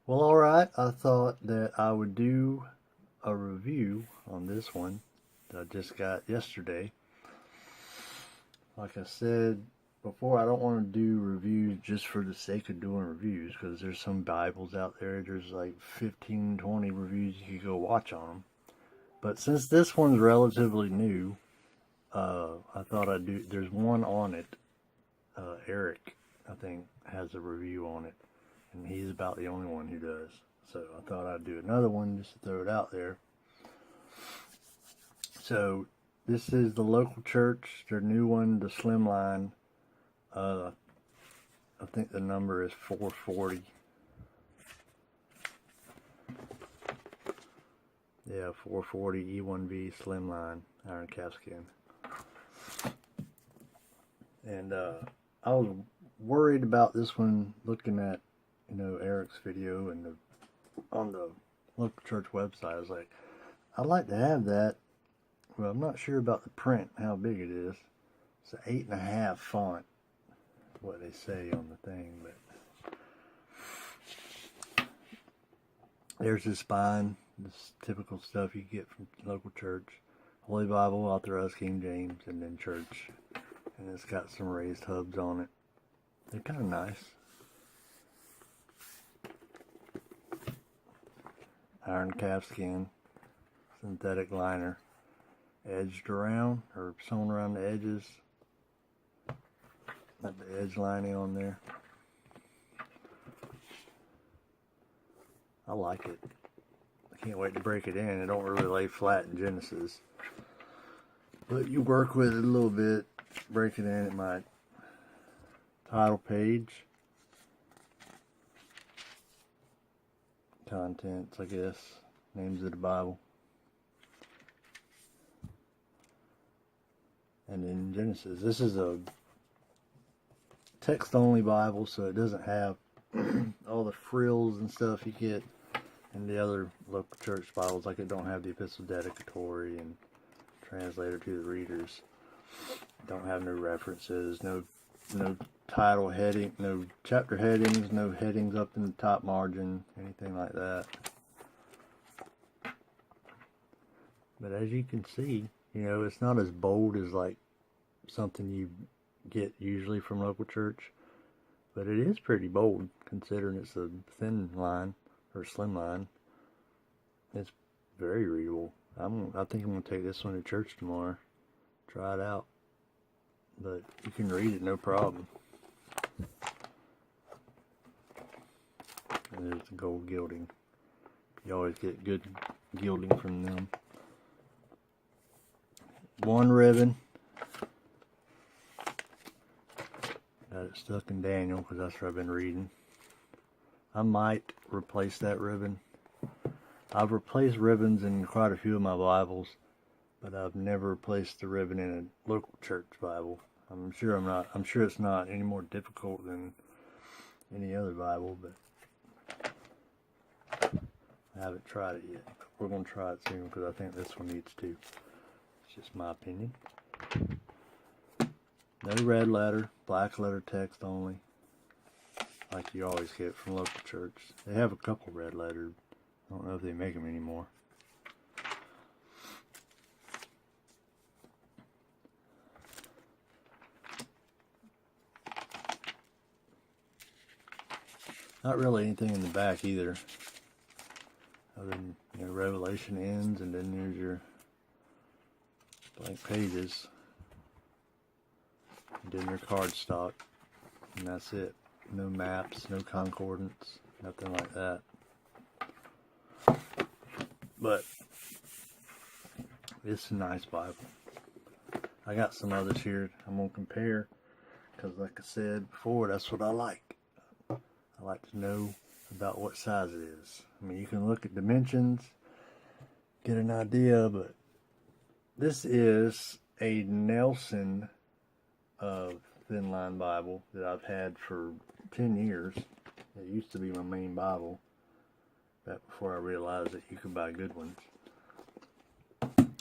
Well, alright, I thought that I would do a review on this one that I just got yesterday. Like I said before, I don't want to do reviews just for the sake of doing reviews because there's some Bibles out there. There's like 15, 20 reviews you could go watch on them. But since this one's relatively new, I thought I'd do. There's one on it. Eric, I think, has a review on it, and he's about the only one who does. So I thought I'd do another one just to throw it out there. So this is the local church, their new one, the Slimline. I think the number is 440. Yeah, 440 E1V Slimline iron calfskin. And I was worried about this one looking at, Eric's video and on the local church website. I was like, I'd like to have that. Well, I'm not sure about the print, how big it is. It's an 8.5 font, what they say on the thing, but there's the spine, this typical stuff you get from local church. Holy Bible, Authorized King James, and then church. And it's got some raised hubs on it. They're kind of nice. Iron calfskin, synthetic liner, edged around or sewn around the edges. Got the edge lining on there. I like it. I can't wait to break it in. It don't really lay flat in Genesis, but you work with it a little bit, break it in at my title page. Contents, I guess, names of the Bible. And in Genesis, this is a text-only Bible, so it doesn't have all the frills and stuff you get in the other local church Bibles. Like, it don't have the epistle dedicatory and translator to the readers. Don't have no references, no title heading, no chapter headings, no headings up in the top margin, anything like that. But as you can see, it's not as bold as like something you get usually from local church, but it is pretty bold considering it's a thin line or slim line. It's very readable. I think I'm gonna take this one to church tomorrow, try it out. But you can read it no problem. And there's the gold gilding. You always get good gilding from them. One ribbon. Got it stuck in Daniel because that's what I've been reading. I might replace that ribbon. I've replaced ribbons in quite a few of my Bibles, but I've never replaced the ribbon in a local church Bible. I'm sure it's not any more difficult than any other Bible, but I haven't tried it yet. We're going to try it soon because I think this one needs to. It's just my opinion. No red letter, black letter text only, like you always get from local church. They have a couple red lettered. I don't know if they make them anymore. Not really anything in the back either, other than Revelation ends, and then there's your blank pages, and then your cardstock, and that's it. No maps, no concordance, nothing like that. But it's a nice Bible. I got some others here I'm gonna compare because, like I said before, that's what I like. I like to know about what size it is. I mean, you can look at dimensions, get an idea, but this is a Nelson thin line Bible that I've had for 10 years. It used to be my main Bible, back before I realized that you could buy good ones.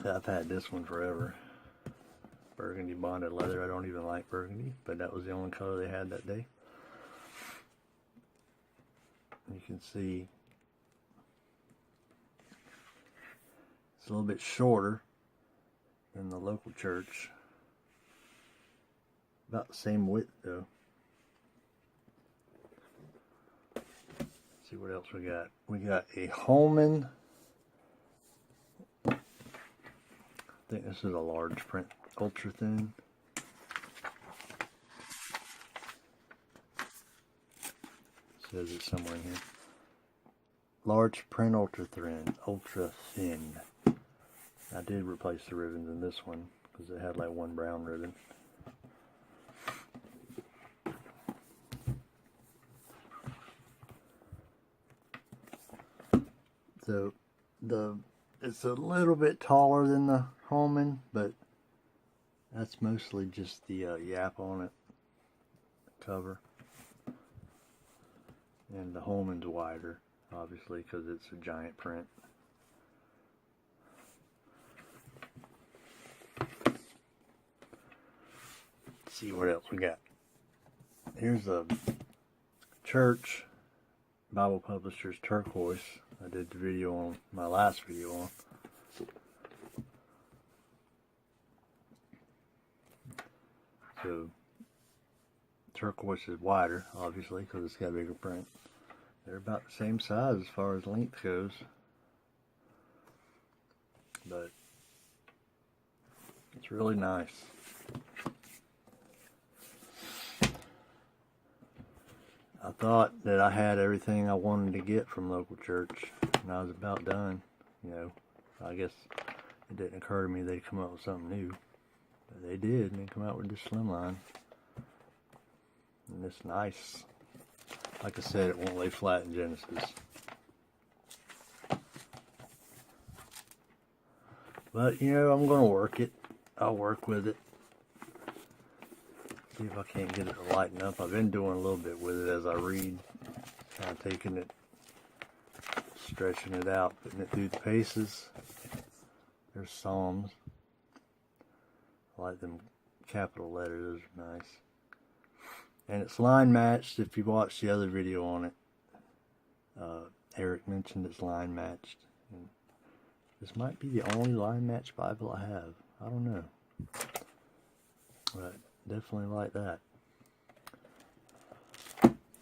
I've had this one forever. Burgundy bonded leather. I don't even like burgundy, but that was the only color they had that day. You can see it's a little bit shorter than the local church. About the same width though. Let's see what else we got. We got a Holman. I think this is a large print, ultra thin. Says it somewhere in here. Large print ultra thin. I did replace the ribbons in this one because it had like one brown ribbon. So it's a little bit taller than the Holman, but that's mostly just the yap on it cover. And the Holman's wider, obviously, because it's a giant print. Let's see what else we got. Here's a church Bible Publishers turquoise. I did the video on my last video on. So turquoise is wider, obviously, because it's got a bigger print. They're about the same size as far as length goes, but it's really nice. I thought that I had everything I wanted to get from local church, and I was about done. You know, I guess it didn't occur to me they'd come up with something new, but they did, and they come out with this Slimline, and it's nice. Like I said, it won't lay flat in Genesis. But, you know, I'm going to work it. I'll work with it. See if I can't get it to lighten up. I've been doing a little bit with it as I read. Kind of taking it, stretching it out, putting it through the paces. There's Psalms. I like them capital letters. Those are nice. And it's line matched. If you watched the other video on it, Eric mentioned it's line matched. And this might be the only line matched Bible I have. I don't know. But definitely like that.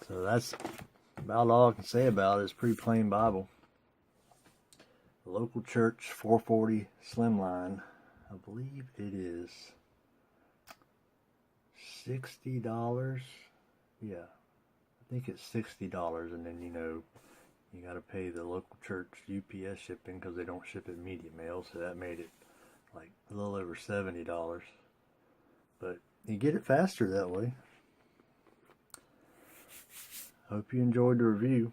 So that's about all I can say about it. It's a pretty plain Bible. The local church 440 Slimline. I believe it is $60. Yeah, I think it's $60, and then, you know, you got to pay the local church UPS shipping because they don't ship it media mail, so that made it like a little over $70. But you get it faster that way. Hope you enjoyed the review.